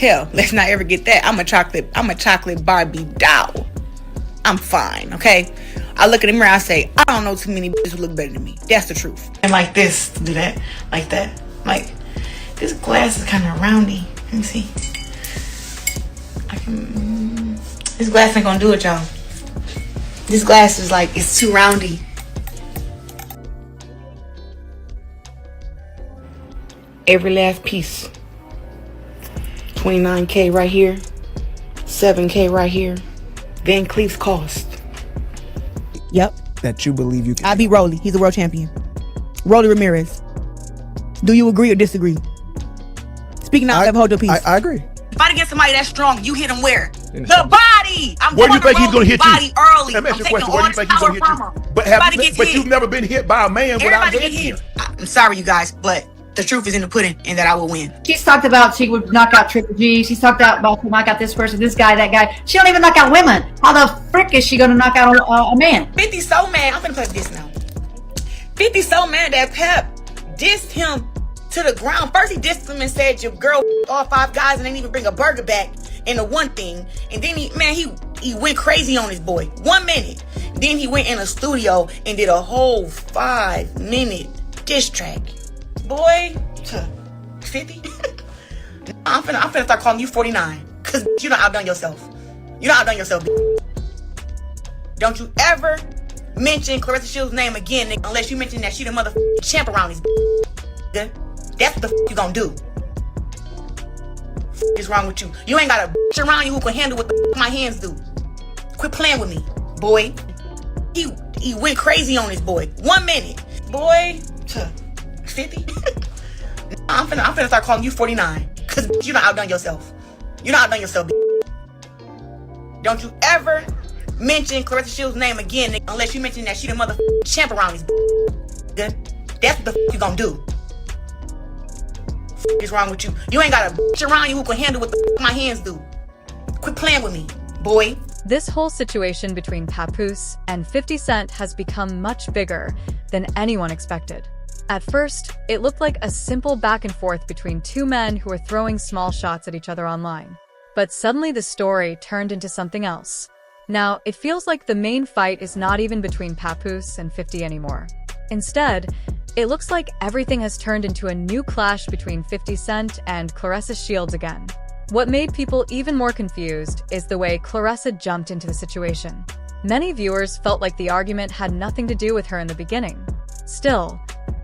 Hell, let's not ever get that. I'm a chocolate Barbie doll. I'm fine, okay? I look in the mirror, I say, I don't know too many bitches who look better than me. That's the truth. And like this, do that, like that. Like, this glass is kind of roundy. Let me see. This glass ain't gonna do it, y'all. This glass is like, it's too roundy. Every last piece. 29K right here. 7K right here. Van Cleef's cost. Yep. That you believe you can. I beat Rolly. He's a world champion. Rolly Ramirez. Do you agree or disagree? Speaking out, never hold your peace. I agree. Fight against somebody that's strong, you hit him where? The body! Where do you think he's going to hit you? Body early. Let me ask you a I'm question. Where do you think he's going to hit you? But you've never been hit by a man without Everybody hitting you. I'm sorry, you guys, but the truth is in the pudding, and that I will win. She's talked about she would knock out Triple G. She's talked about knock out this person, this guy, that guy. She don't even knock out women. How the frick is she going to knock out a man? 50 so mad. I'm gonna play this now. 50 so mad that Pep dissed him to the ground. First he dissed him and said your girl all 5 guys and didn't even bring a burger back in the one thing. And then he went crazy on his boy. 1 minute. Then he went in a studio and did a whole 5-minute diss track. Boy, 50? I'm finna start calling you 49. Cause you done outdone yourself. You done outdone yourself. Don't you ever mention Claressa Shields' name again, nigga, unless you mention that she the motherfucking champ around these nigga. That's what the you gonna do. What's wrong with you? You ain't got a bitch around you who can handle what the my hands do. Quit playing with me, boy. He went crazy on his boy. 1 minute. Boy, 50? I'm finna start calling you 49. Cause you done outdone yourself. You done outdone yourself, Don't you ever mention Claressa Shields' name again, nigga, unless you mention that she the motherfucking champ around these nigga. That's what the you gonna do. What's wrong with you? You ain't got a bitch around you who can handle what the my hands do. Quit playing with me, boy. This whole situation between Papoose and 50 Cent has become much bigger than anyone expected. At first, it looked like a simple back and forth between 2 men who were throwing small shots at each other online. But suddenly the story turned into something else. Now, it feels like the main fight is not even between Papoose and 50 anymore. Instead, it looks like everything has turned into a new clash between 50 Cent and Claressa Shields again. What made people even more confused is the way Claressa jumped into the situation. Many viewers felt like the argument had nothing to do with her in the beginning. Still,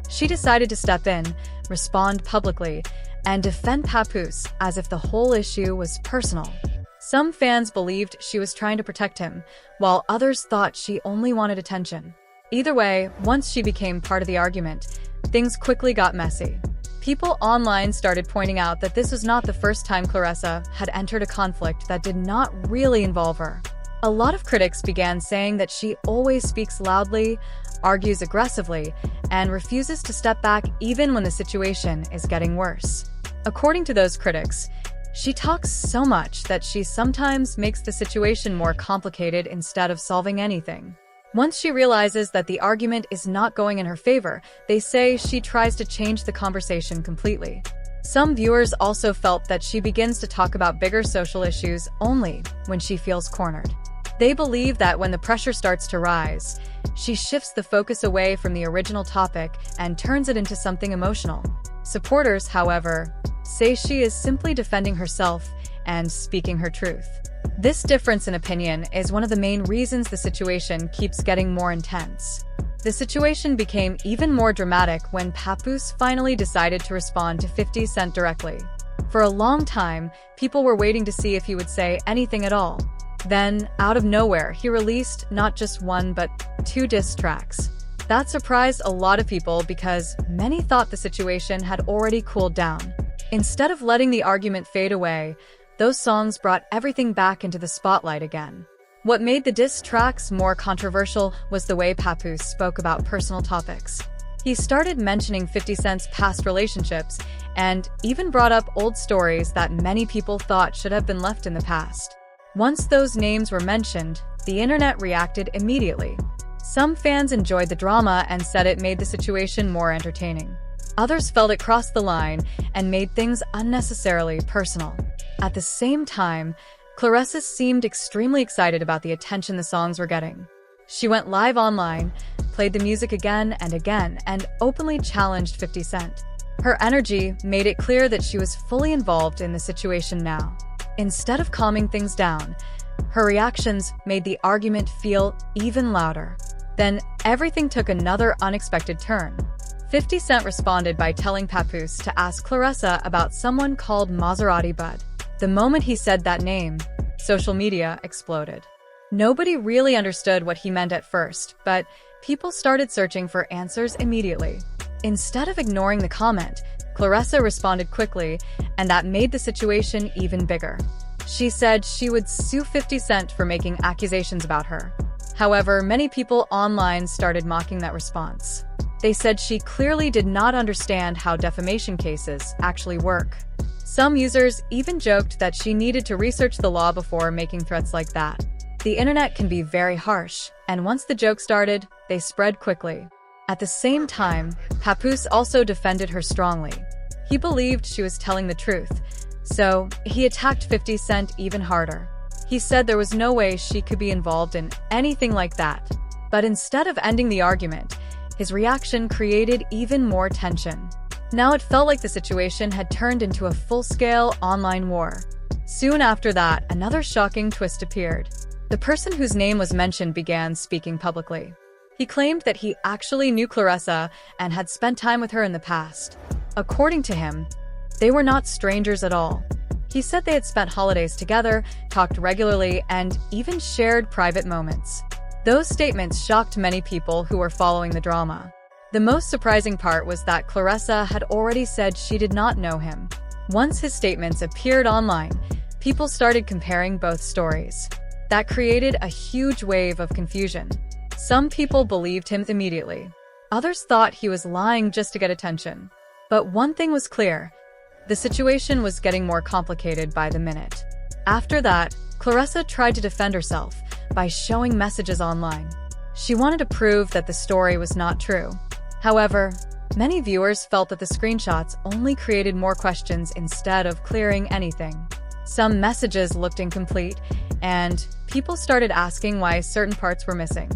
she decided to step in, respond publicly, and defend Papoose as if the whole issue was personal. Some fans believed she was trying to protect him, while others thought she only wanted attention. Either way, once she became part of the argument, things quickly got messy. People online started pointing out that this was not the first time Claressa had entered a conflict that did not really involve her. A lot of critics began saying that she always speaks loudly, argues aggressively, and refuses to step back even when the situation is getting worse. According to those critics, she talks so much that she sometimes makes the situation more complicated instead of solving anything. Once she realizes that the argument is not going in her favor, they say she tries to change the conversation completely. Some viewers also felt that she begins to talk about bigger social issues only when she feels cornered. They believe that when the pressure starts to rise, she shifts the focus away from the original topic and turns it into something emotional. Supporters, however, say she is simply defending herself and speaking her truth. This difference in opinion is one of the main reasons the situation keeps getting more intense. The situation became even more dramatic when Papoose finally decided to respond to 50 Cent directly. For a long time, people were waiting to see if he would say anything at all. Then, out of nowhere, he released not just 1 but 2 diss tracks. That surprised a lot of people because many thought the situation had already cooled down. Instead of letting the argument fade away, those songs brought everything back into the spotlight again. What made the diss tracks more controversial was the way Papoose spoke about personal topics. He started mentioning 50 Cent's past relationships and even brought up old stories that many people thought should have been left in the past. Once those names were mentioned, the internet reacted immediately. Some fans enjoyed the drama and said it made the situation more entertaining. Others felt it crossed the line and made things unnecessarily personal. At the same time, Claressa seemed extremely excited about the attention the songs were getting. She went live online, played the music again and again, and openly challenged 50 Cent. Her energy made it clear that she was fully involved in the situation now. Instead of calming things down, her reactions made the argument feel even louder. Then everything took another unexpected turn. 50 Cent responded by telling Papoose to ask Claressa about someone called Maserati Bud. The moment he said that name, social media exploded. Nobody really understood what he meant at first, but people started searching for answers immediately. Instead of ignoring the comment, Claressa responded quickly, and that made the situation even bigger. She said she would sue 50 Cent for making accusations about her. However, many people online started mocking that response. They said she clearly did not understand how defamation cases actually work. Some users even joked that she needed to research the law before making threats like that. The internet can be very harsh, and once the joke started, they spread quickly. At the same time, Papoose also defended her strongly. He believed she was telling the truth, so he attacked 50 Cent even harder. He said there was no way she could be involved in anything like that. But instead of ending the argument, his reaction created even more tension. Now it felt like the situation had turned into a full-scale online war. Soon after that, another shocking twist appeared. The person whose name was mentioned began speaking publicly. He claimed that he actually knew Claressa and had spent time with her in the past. According to him, they were not strangers at all. He said they had spent holidays together, talked regularly, and even shared private moments. Those statements shocked many people who were following the drama. The most surprising part was that Claressa had already said she did not know him. Once his statements appeared online, people started comparing both stories. That created a huge wave of confusion. Some people believed him immediately. Others thought he was lying just to get attention. But one thing was clear: the situation was getting more complicated by the minute. After that, Claressa tried to defend herself by showing messages online. She wanted to prove that the story was not true. However, many viewers felt that the screenshots only created more questions instead of clearing anything. Some messages looked incomplete, and people started asking why certain parts were missing.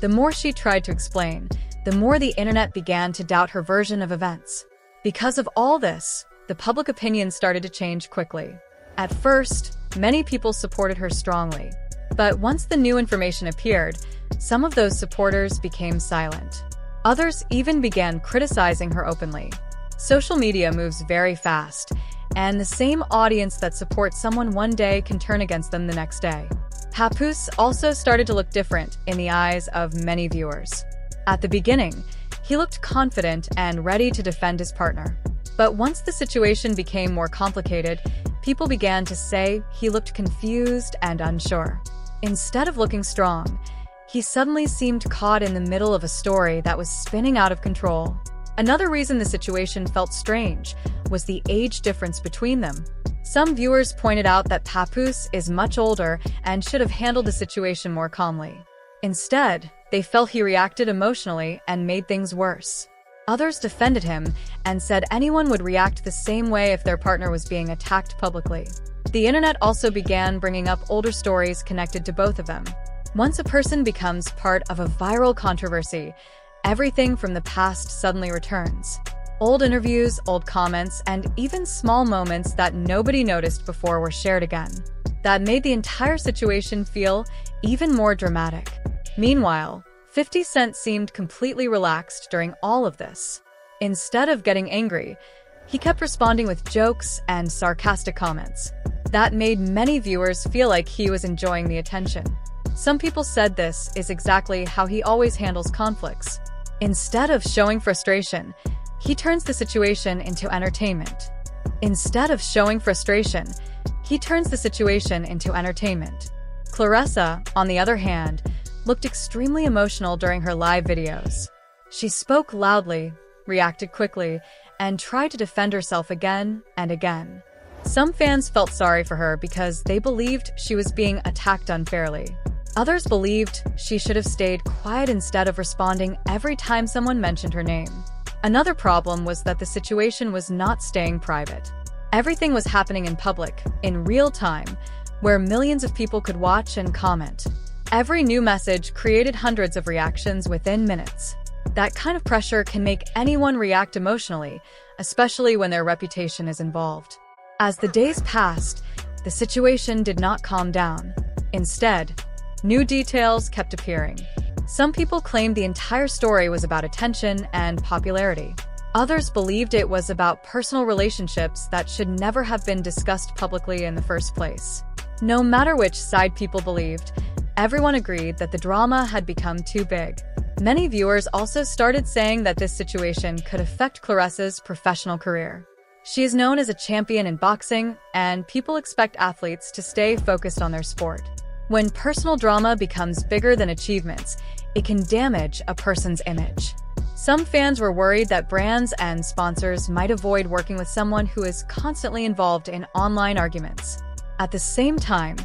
The more she tried to explain, the more the internet began to doubt her version of events. Because of all this, the public opinion started to change quickly. At first, many people supported her strongly. But once the new information appeared, some of those supporters became silent. Others even began criticizing her openly. Social media moves very fast, and the same audience that supports someone one day can turn against them the next day. Papoose also started to look different in the eyes of many viewers. At the beginning, he looked confident and ready to defend his partner. But once the situation became more complicated, people began to say he looked confused and unsure. Instead of looking strong, he suddenly seemed caught in the middle of a story that was spinning out of control. Another reason the situation felt strange was the age difference between them. Some viewers pointed out that Papoose is much older and should have handled the situation more calmly. Instead, they felt he reacted emotionally and made things worse. Others defended him and said anyone would react the same way if their partner was being attacked publicly. The internet also began bringing up older stories connected to both of them. Once a person becomes part of a viral controversy, everything from the past suddenly returns. Old interviews, old comments, and even small moments that nobody noticed before were shared again. That made the entire situation feel even more dramatic. Meanwhile, 50 Cent seemed completely relaxed during all of this. Instead of getting angry, he kept responding with jokes and sarcastic comments. That made many viewers feel like he was enjoying the attention. Some people said this is exactly how he always handles conflicts. Instead of showing frustration, he turns the situation into entertainment. Claressa, on the other hand, looked extremely emotional during her live videos. She spoke loudly, reacted quickly, and tried to defend herself again and again. Some fans felt sorry for her because they believed she was being attacked unfairly. Others believed she should have stayed quiet instead of responding every time someone mentioned her name. Another problem was that the situation was not staying private. Everything was happening in public, in real time, where millions of people could watch and comment. Every new message created hundreds of reactions within minutes. That kind of pressure can make anyone react emotionally, especially when their reputation is involved. As the days passed, the situation did not calm down. Instead, new details kept appearing. Some people claimed the entire story was about attention and popularity. Others believed it was about personal relationships that should never have been discussed publicly in the first place. No matter which side people believed, everyone agreed that the drama had become too big. Many viewers also started saying that this situation could affect Claressa's professional career. She is known as a champion in boxing, and people expect athletes to stay focused on their sport. When personal drama becomes bigger than achievements, it can damage a person's image. Some fans were worried that brands and sponsors might avoid working with someone who is constantly involved in online arguments. At the same time,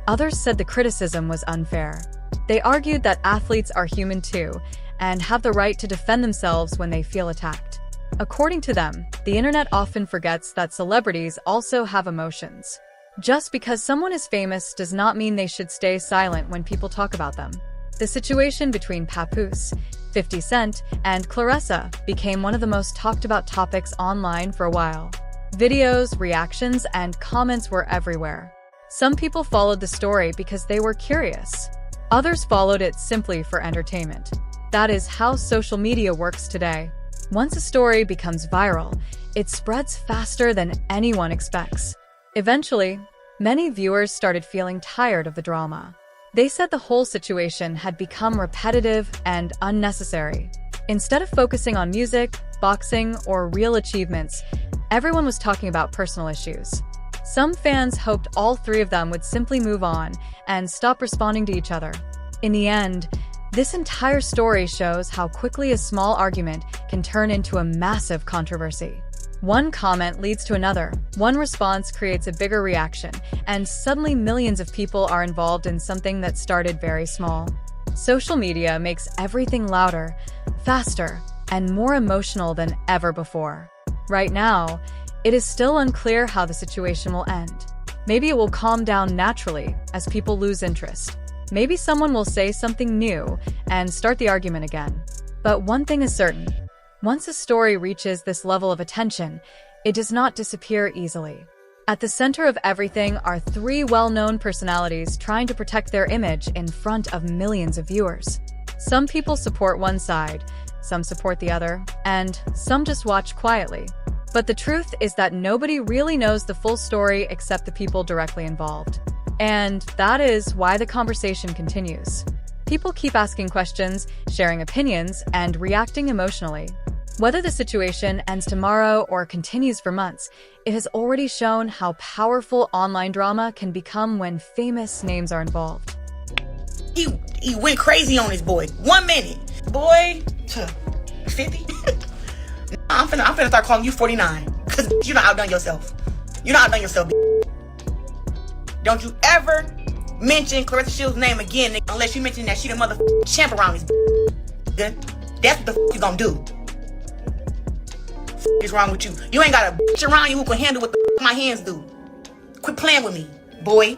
others said the criticism was unfair. They argued that athletes are human too, and have the right to defend themselves when they feel attacked. According to them, the internet often forgets that celebrities also have emotions. Just because someone is famous does not mean they should stay silent when people talk about them. The situation between Papoose, 50 Cent, and Claressa became one of the most talked about topics online for a while. Videos, reactions, and comments were everywhere. Some people followed the story because they were curious. Others followed it simply for entertainment. That is how social media works today. Once a story becomes viral, it spreads faster than anyone expects. Eventually, many viewers started feeling tired of the drama. They said the whole situation had become repetitive and unnecessary. Instead of focusing on music, boxing, or real achievements, everyone was talking about personal issues. Some fans hoped all three of them would simply move on and stop responding to each other. In the end, this entire story shows how quickly a small argument can turn into a massive controversy. One comment leads to another, one response creates a bigger reaction, and suddenly millions of people are involved in something that started very small. Social media makes everything louder, faster, and more emotional than ever before. Right now, it is still unclear how the situation will end. Maybe it will calm down naturally as people lose interest. Maybe someone will say something new and start the argument again. But one thing is certain. Once a story reaches this level of attention, it does not disappear easily. At the center of everything are three well-known personalities trying to protect their image in front of millions of viewers. Some people support one side, some support the other, and some just watch quietly. But the truth is that nobody really knows the full story except the people directly involved. And that is why the conversation continues. People keep asking questions, sharing opinions, and reacting emotionally. Whether the situation ends tomorrow or continues for months, it has already shown how powerful online drama can become when famous names are involved. He went crazy on his boy. 1 minute. Boy, 50? I'm finna start calling you 49. Because you done outdone yourself. You done outdone yourself, Don't you ever mention Claressa Shields' name again, unless you mention that she the motherfucking champ around this. Good? That's what the you gonna do. Is wrong with you? You ain't got a bitch around you who can handle what the my hands do. Quit playing with me, boy.